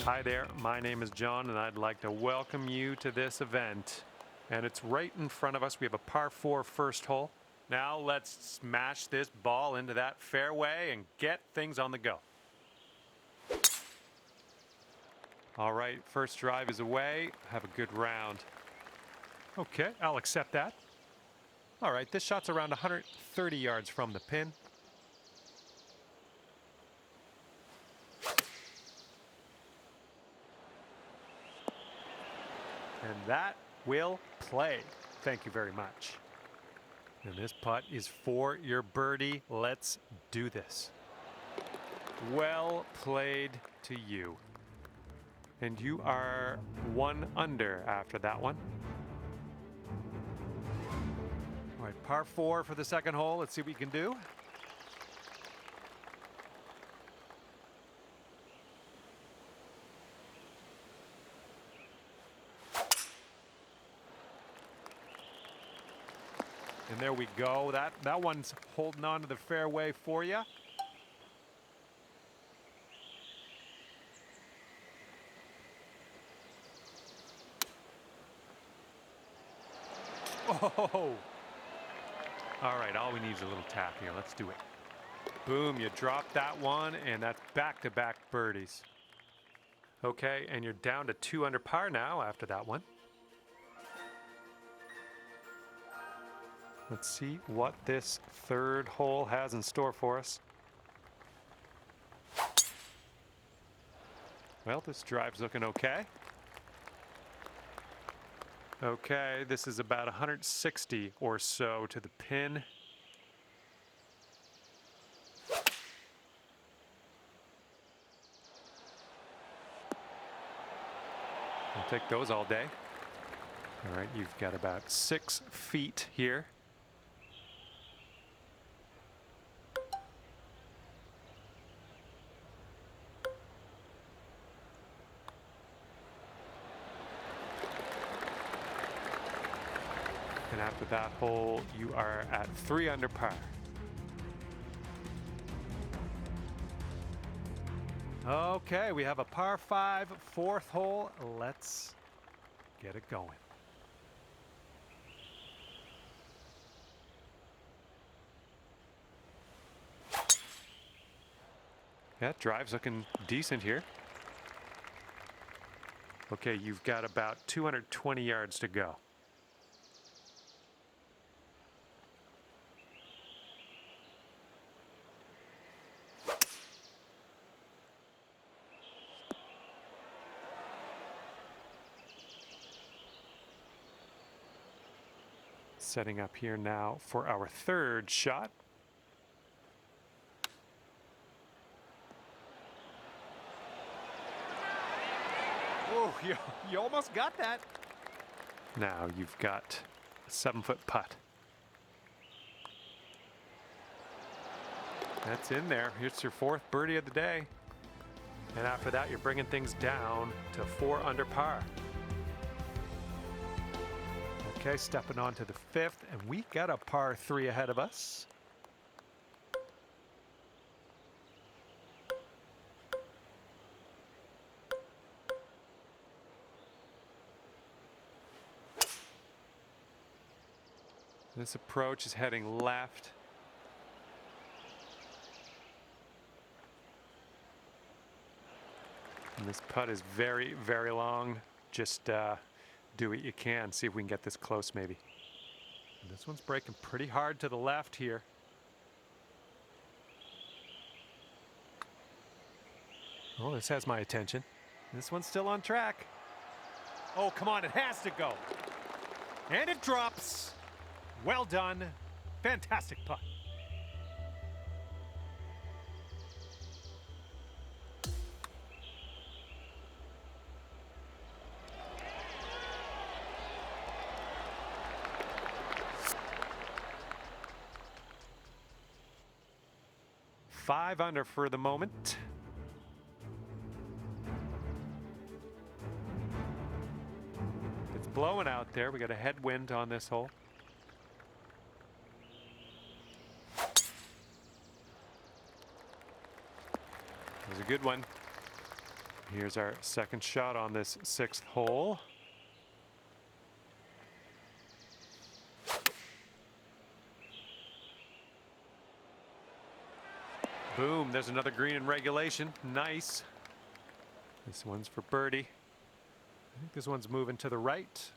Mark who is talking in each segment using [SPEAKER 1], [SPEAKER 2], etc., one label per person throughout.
[SPEAKER 1] Hi there, my name is John and I'd like to welcome you to this event. And it's right in front of us. We have a par 4 first hole. Now let's smash this ball into that fairway and get things on the go. All right, first drive is away. Have a good round. Okay, I'll accept that. All right, this shot's around 130 yards from the pin. And that will play. Thank you very much. And this putt is for your birdie. Let's do this. Well played to you. And you are 1 under after that one. All right, par 4 for the second hole. Let's see what we can do. And there we go. That one's holding on to the fairway for you. Oh! All right, all we need is a little tap here. Let's do it. Boom, you dropped that one, and that's back-to-back birdies. Okay, and you're down to 2 under par now after that one. Let's see what this third hole has in store for us. Well, this drive's looking okay. Okay, this is about 160 or so to the pin. I'll take those all day. All right, you've got about 6 feet here. And after that hole, you are at 3 under par. Okay, we have a par 5 fourth hole. Let's get it going. Yeah, drive's looking decent here. Okay, you've got about 220 yards to go. Setting up here now for our third shot. Oh, you almost got that. Now you've got a 7-foot putt. That's in there. It's your 4th birdie of the day. And after that, you're bringing things down to 4 under par. Okay, stepping on to the 5th, and we got a par 3 ahead of us. This approach is heading left. And this putt is very, very long. Just do what you can. See if we can get this close maybe. And this one's breaking pretty hard to the left here. Oh, this has my attention. This one's still on track. Oh, come on, it has to go. And it drops. Well done. Fantastic putt. Five under for the moment. It's blowing out there. We got a headwind on this hole. It was a good one. Here's our second shot on this 6th hole. Boom, there's another green in regulation. Nice. This one's for birdie. I think this one's moving to the right.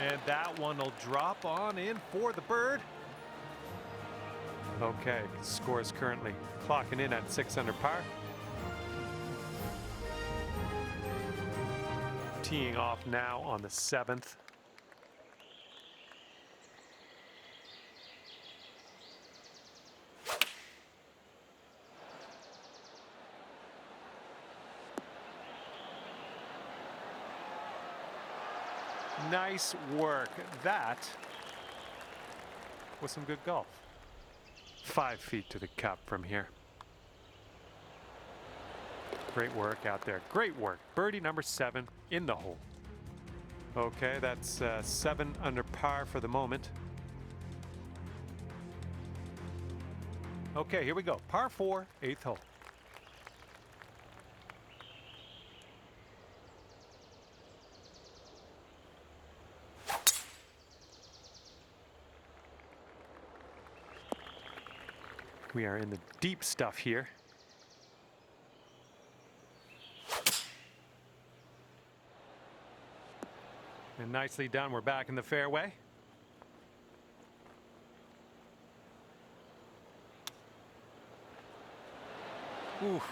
[SPEAKER 1] And that one will drop on in for the bird. Okay, score is currently clocking in at 6 under par. Teeing off now on the 7th. Nice work. That was some good golf. 5 feet to the cup from here. Great work out there. Great work. Birdie number 7 in the hole. Okay, that's 7 under par for the moment. Okay, here we go. Par 4, 8th hole. We are in the deep stuff here. And nicely done. We're back in the fairway. Oof,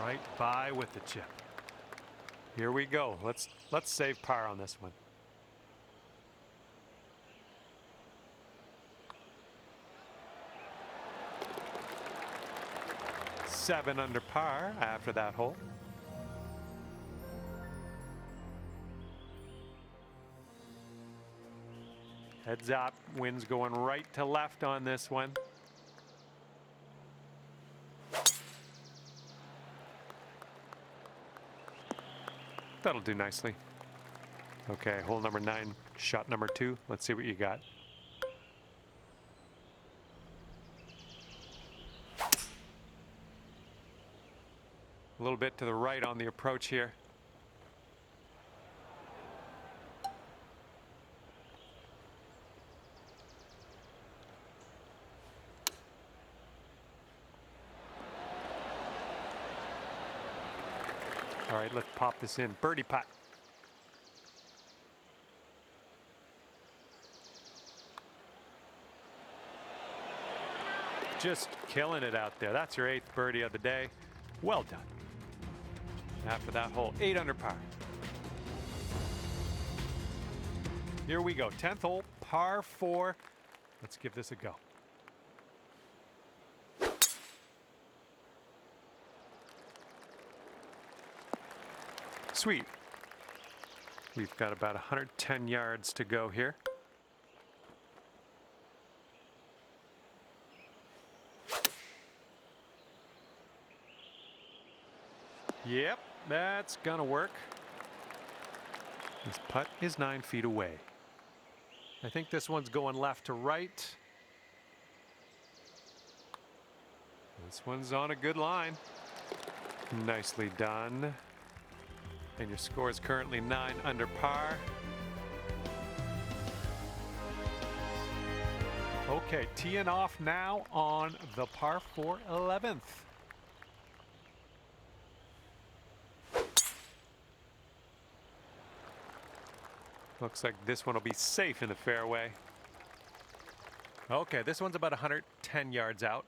[SPEAKER 1] right by with the chip. Here we go. Let's save par on this one. Seven under par after that hole. Heads up, wind's going right to left on this one. That'll do nicely. Okay, hole number 9, shot number 2. Let's see what you got. A little bit to the right on the approach here. All right, let's pop this in. Birdie putt. Just killing it out there. That's your 8th birdie of the day. Well done. After that hole, 8 under par. Here we go. 10th hole, par 4. Let's give this a go. Sweet. We've got about 110 yards to go here. Yep, that's gonna work. This putt is 9 feet away. I think this one's going left to right. This one's on a good line. Nicely done. And your score is currently 9 under par. Okay, teeing off now on the par 4 11th. Looks like this one will be safe in the fairway. Okay, this one's about 110 yards out.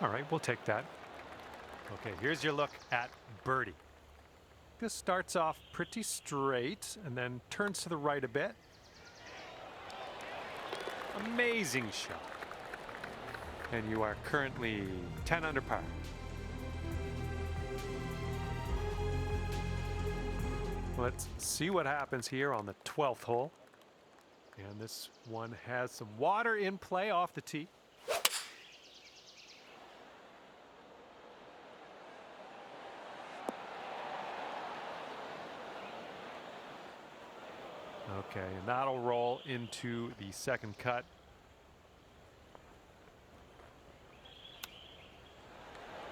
[SPEAKER 1] All right, we'll take that. Okay, here's your look at birdie. This starts off pretty straight and then turns to the right a bit. Amazing shot. And you are currently 10 under par. Let's see what happens here on the 12th hole. And this one has some water in play off the tee. Okay, and that'll roll into the second cut.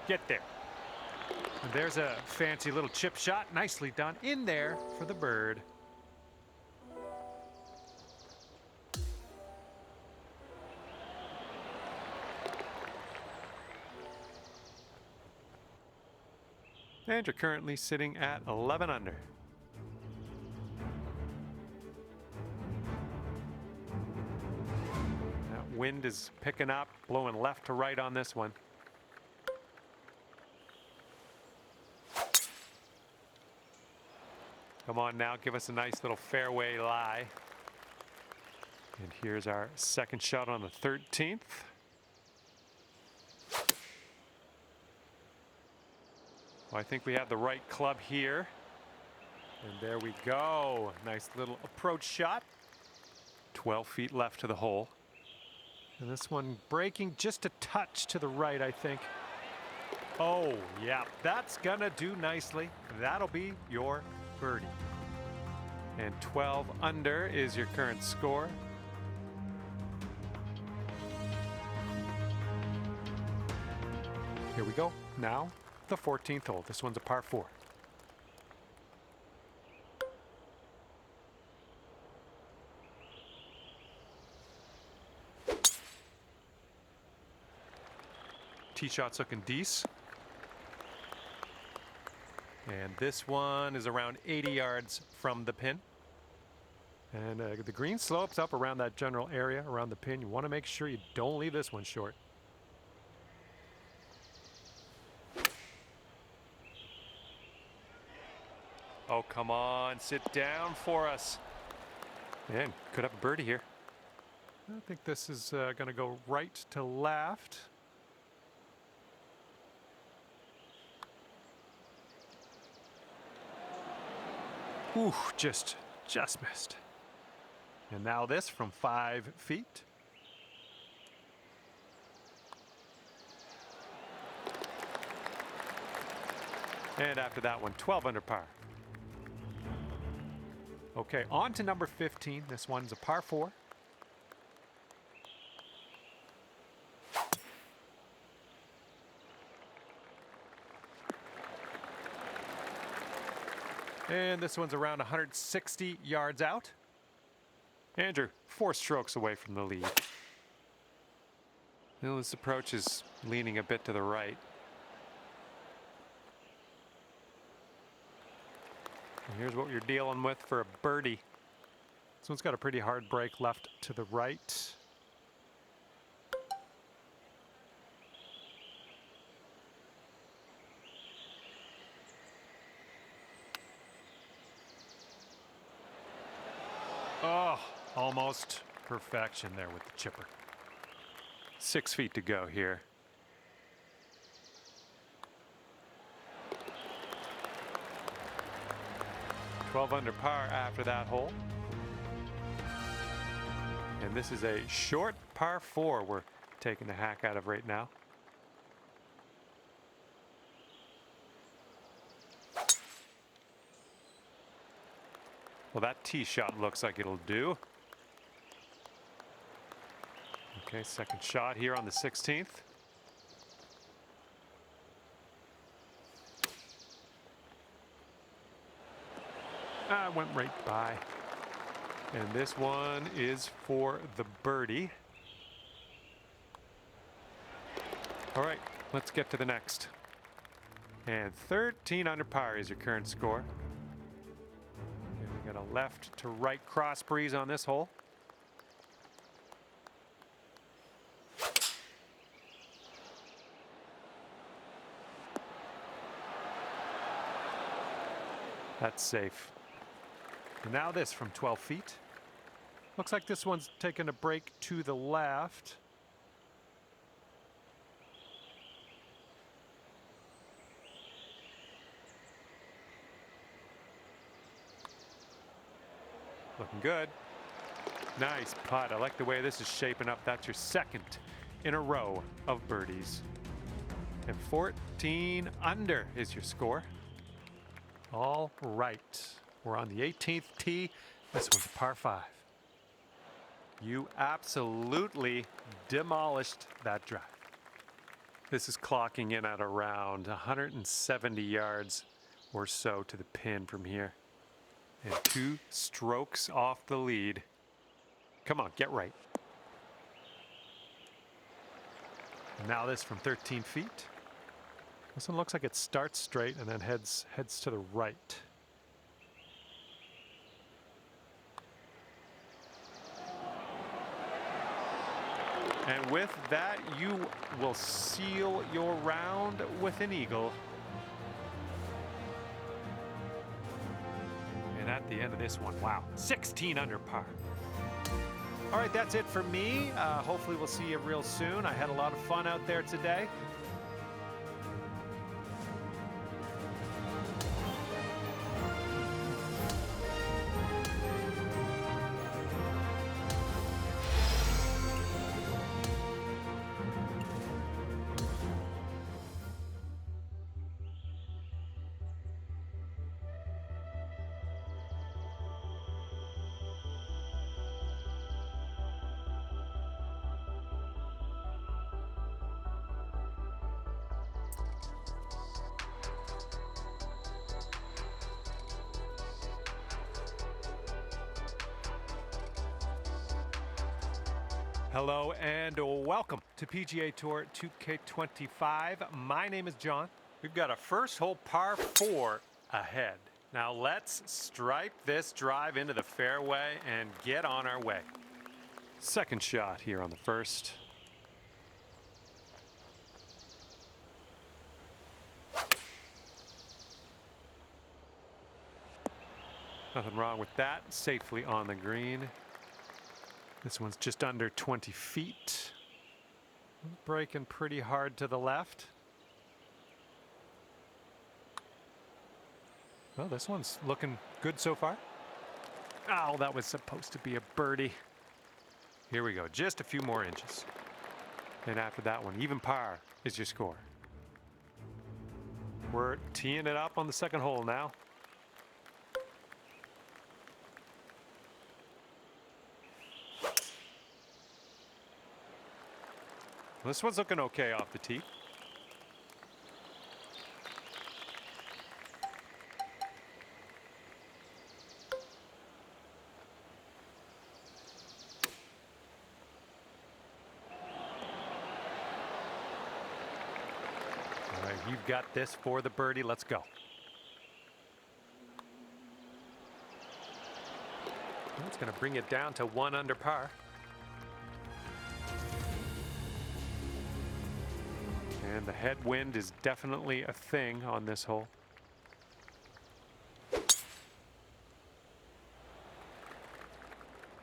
[SPEAKER 1] Get there. And there's a fancy little chip shot. Nicely done in there for the bird. And you're currently sitting at 11 under. That wind is picking up, blowing left to right on this one. Come on now, give us a nice little fairway lie. And here's our second shot on the 13th. Well, I think we have the right club here. And there we go. Nice little approach shot. 12 feet left to the hole. And this one breaking just a touch to the right, I think. Oh, yeah, that's gonna do nicely. That'll be your birdie. And 12 under is your current score. Here we go. Now, the 14th hole. This one's a par 4. Tee shot's looking decent. And this one is around 80 yards from the pin. And the green slopes up around that general area, around the pin. You want to make sure you don't leave this one short. Oh, come on, sit down for us. And could have a birdie here. I think this is going to go right to left. Ooh, just missed. And now this from 5 feet. And after that one, 12 under par. Okay, on to number 15. This one's a par 4. And this one's around 160 yards out. Andrew, 4 strokes away from the lead. Well, this approach is leaning a bit to the right. And here's what you're dealing with for a birdie. This one's got a pretty hard break left to the right. Oh, almost perfection there with the chipper. 6 feet to go here. Twelve under par after that hole. And this is a short par 4 we're taking the hack out of right now. Well, that tee shot looks like it'll do. Okay, second shot here on the 16th. Went right by. And this one is for the birdie. All right, let's get to the next. And 13 under par is your current score. And we got a left to right cross breeze on this hole. That's safe. And now this from 12 feet. Looks like this one's taking a break to the left. Looking good. Nice putt. I like the way this is shaping up. That's your second in a row of birdies. And 14 under is your score. All right. We're on the 18th tee. This one's a par 5. You absolutely demolished that drive. This is clocking in at around 170 yards or so to the pin from here. And 2 strokes off the lead. Come on, get right. Now this from 13 feet. This one looks like it starts straight and then heads to the right. And with that, you will seal your round with an eagle. And at the end of this one, wow, 16 under par. All right, that's it for me. Hopefully we'll see you real soon. I had a lot of fun out there today. Hello and welcome to PGA Tour 2K25. My name is John. We've got a first hole par 4 ahead. Now let's stripe this drive into the fairway and get on our way. Second shot here on the first. Nothing wrong with that. Safely on the green. This one's just under 20 feet. Breaking pretty hard to the left. Well, this one's looking good so far. Oh, that was supposed to be a birdie. Here we go, just a few more inches. And after that one, even par is your score. We're teeing it up on the second hole now. This one's looking okay off the tee. All right, you've got this for the birdie. Let's go. That's going to bring it down to 1 under par. And the headwind is definitely a thing on this hole.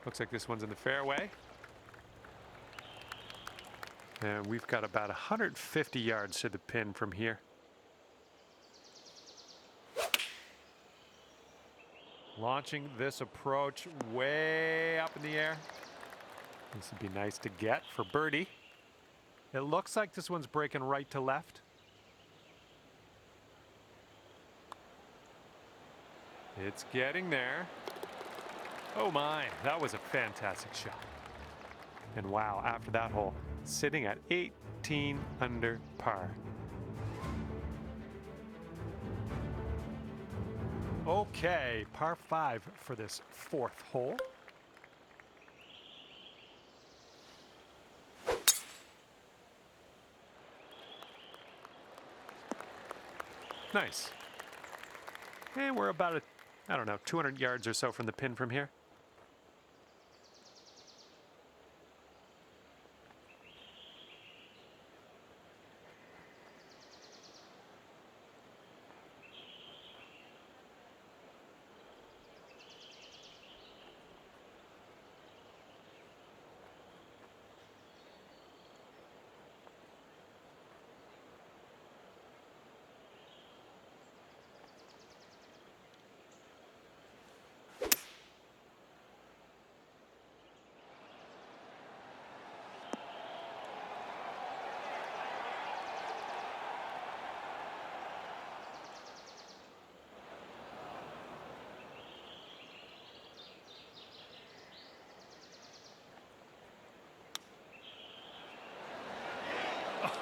[SPEAKER 1] Looks like this one's in the fairway. And we've got about 150 yards to the pin from here. Launching this approach way up in the air. This would be nice to get for birdie. It looks like this one's breaking right to left. It's getting there. Oh my, that was a fantastic shot. And wow, after that hole, sitting at 18 under par. Okay, par 5 for this 4th hole. Nice. And we're about, I don't know, 200 yards or so from the pin from here.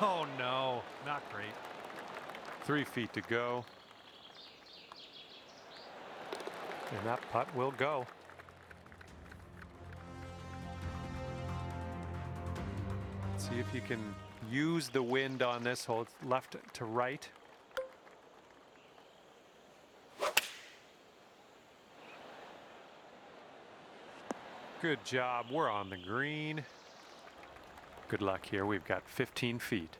[SPEAKER 1] Oh no, not great. 3 feet to go. And that putt will go. Let's see if you can use the wind on this hole. It's left to right. Good job. We're on the green. Good luck here. We've got 15 feet.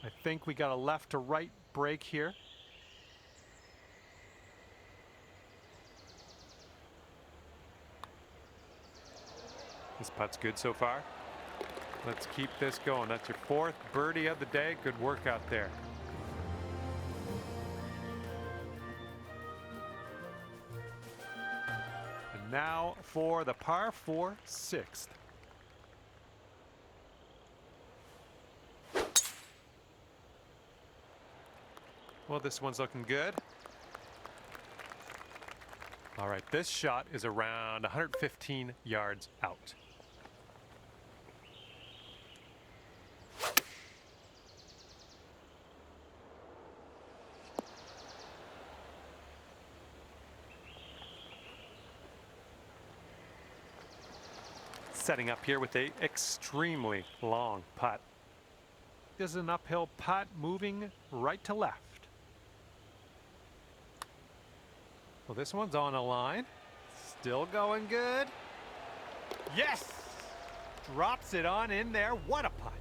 [SPEAKER 1] I think we got a left to right break here. This putt's good so far. Let's keep this going. That's your 4th birdie of the day. Good work out there. And now for the par 4 6th. Well, this one's looking good. All right, this shot is around 115 yards out. Setting up here with a extremely long putt. This is an uphill putt moving right to left. Well, this one's on a line. Still going good. Yes! Drops it on in there. What a putt.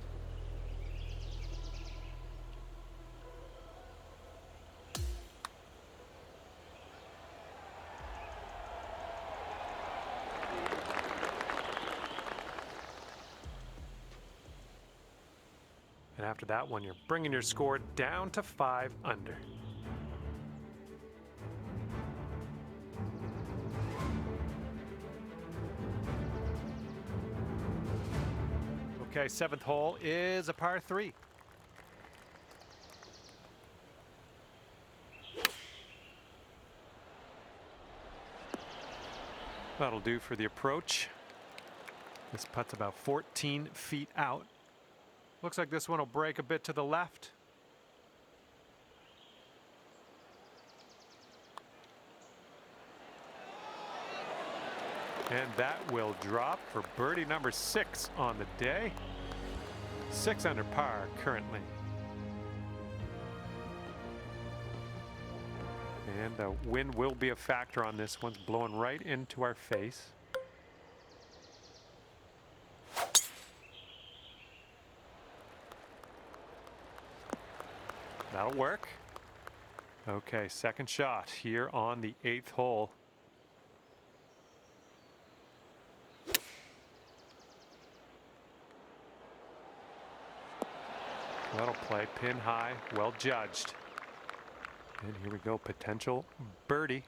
[SPEAKER 1] And after that one, you're bringing your score down to 5 under. Okay, 7th hole is a par 3. That'll do for the approach. This putt's about 14 feet out. Looks like this one will break a bit to the left. And that will drop for birdie number 6 on the day. 6 under par currently. And the wind will be a factor on this. One's blowing right into our face. That'll work. Okay, second shot here on the 8th hole. That'll play pin high, well judged. And here we go, potential birdie.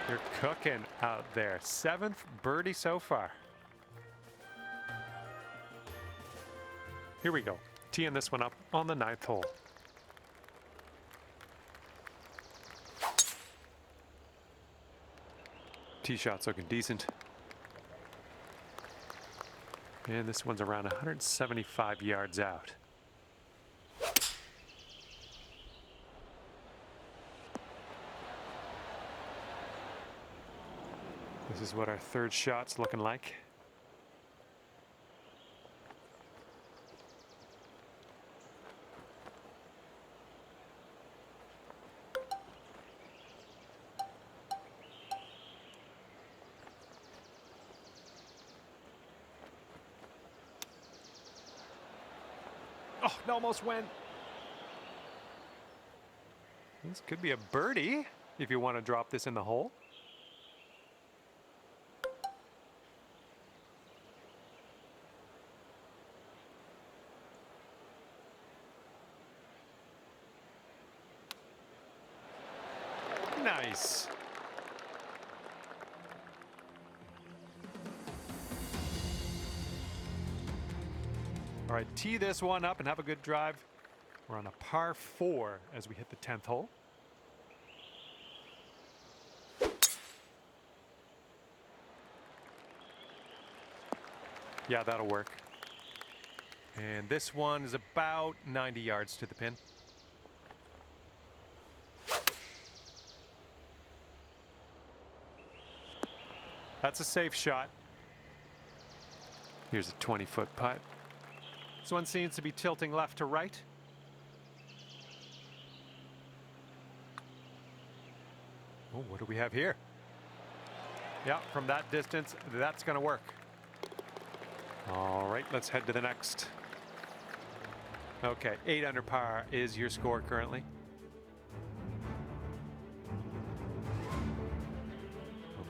[SPEAKER 1] You're cooking out there. 7th birdie so far. Here we go, teeing this one up on the 9th hole. Tee shot's looking decent. And this one's around 175 yards out. This is what our 3rd shot's looking like. Oh, it almost went. This could be a birdie if you want to drop this in the hole. Nice. All right, tee this one up and have a good drive. We're on a par 4 as we hit the 10th hole. Yeah, that'll work. And this one is about 90 yards to the pin. That's a safe shot. Here's a 20-foot putt. This one seems to be tilting left to right. Oh, what do we have here? Yeah, from that distance, that's going to work. All right, let's head to the next. Okay, 8 under par is your score currently.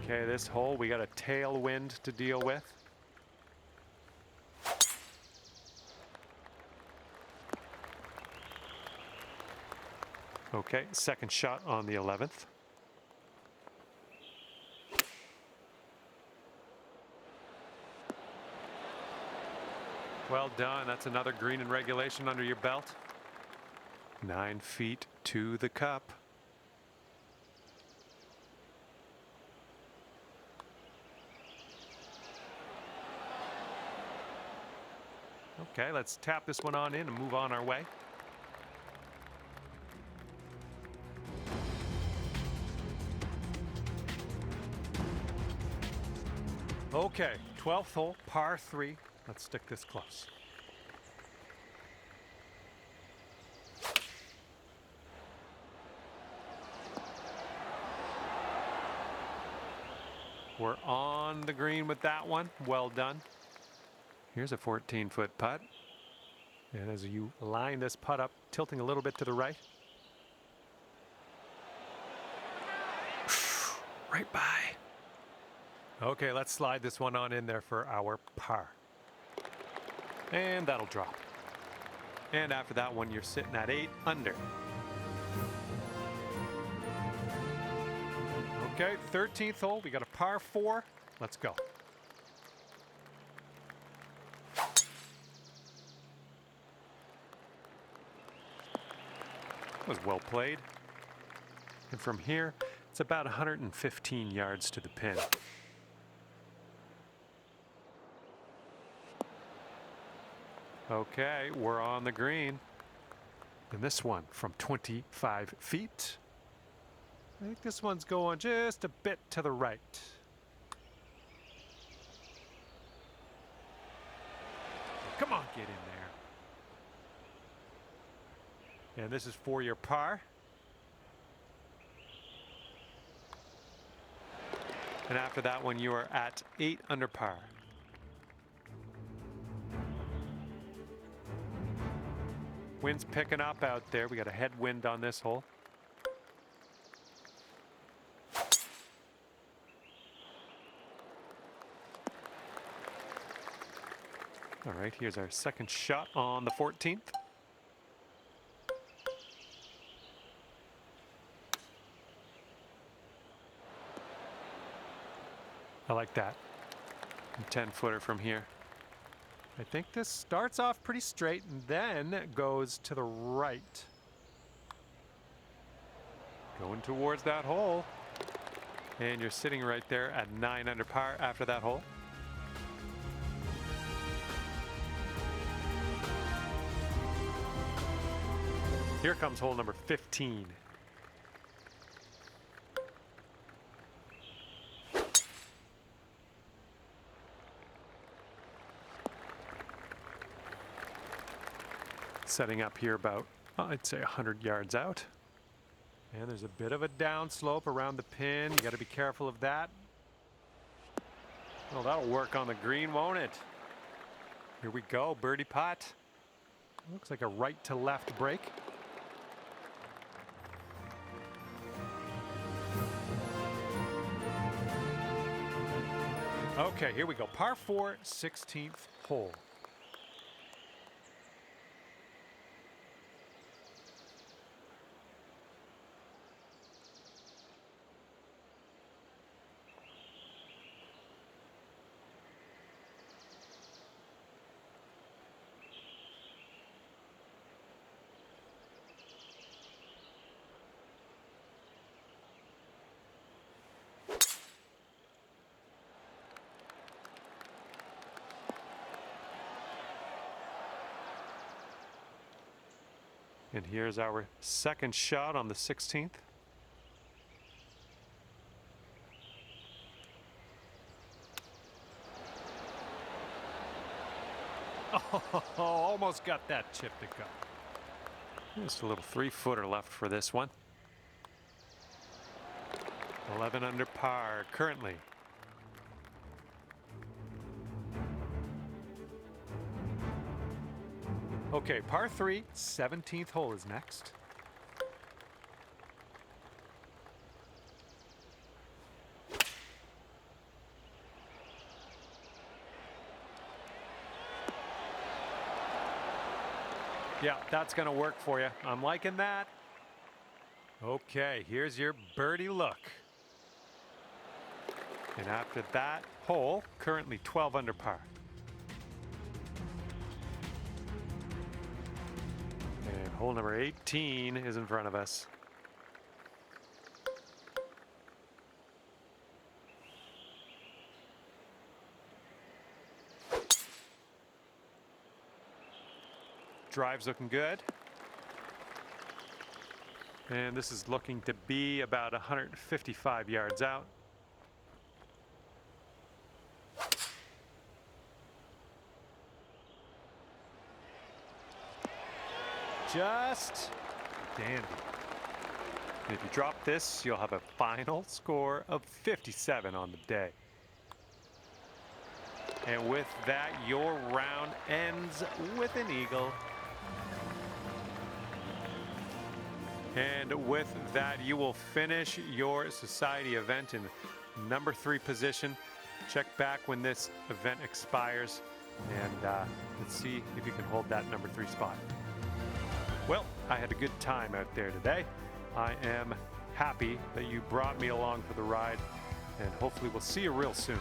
[SPEAKER 1] Okay, this hole, we got a tailwind to deal with. Okay, second shot on the 11th. Well done. That's another green in regulation under your belt. 9 feet to the cup. Okay, let's tap this one on in and move on our way. Okay, 12th hole, par 3. Let's stick this close. We're on the green with that one. Well done. Here's a 14-foot putt. And as you line this putt up, tilting a little bit to the right. Right by. Okay, let's slide this one on in there for our par. And that'll drop. And after that one, you're sitting at 8 under. Okay, 13th hole. We got a par 4. Let's go. That was well played. And from here, it's about 115 yards to the pin. Okay, we're on the green. And this one from 25 feet. I think this one's going just a bit to the right. Come on, get in there. And this is for your par. And after that one, you are at 8 under par. Wind's picking up out there. We got a headwind on this hole. All right, here's our second shot on the 14th. I like that. 10-footer from here. I think this starts off pretty straight and then goes to the right. Going towards that hole. And you're sitting right there at 9 under par after that hole. Here comes hole number 15. Setting up here about, I'd say 100 yards out. And there's a bit of a downslope around the pin. You got to be careful of that. Well, that'll work on the green, won't it? Here we go, birdie putt. Looks like a right to left break. Okay, here we go. Par 4, 16th hole. And here's our second shot on the 16th. Oh, almost got that chip to go. Just a little 3-footer left for this one. 11 under par currently. Okay, par 3, 17th hole is next. Yeah, that's going to work for you. I'm liking that. Okay, here's your birdie look. And after that hole, currently 12 under par. And hole number 18 is in front of us. Drive's looking good. And this is looking to be about 155 yards out. Just dandy. And if you drop this, you'll have a final score of 57 on the day. And with that, your round ends with an eagle. And with that, you will finish your society event in number 3 position. Check back when this event expires, and let's see if you can hold that number 3 spot. Well, I had a good time out there today. I am happy that you brought me along for the ride, and hopefully we'll see you real soon.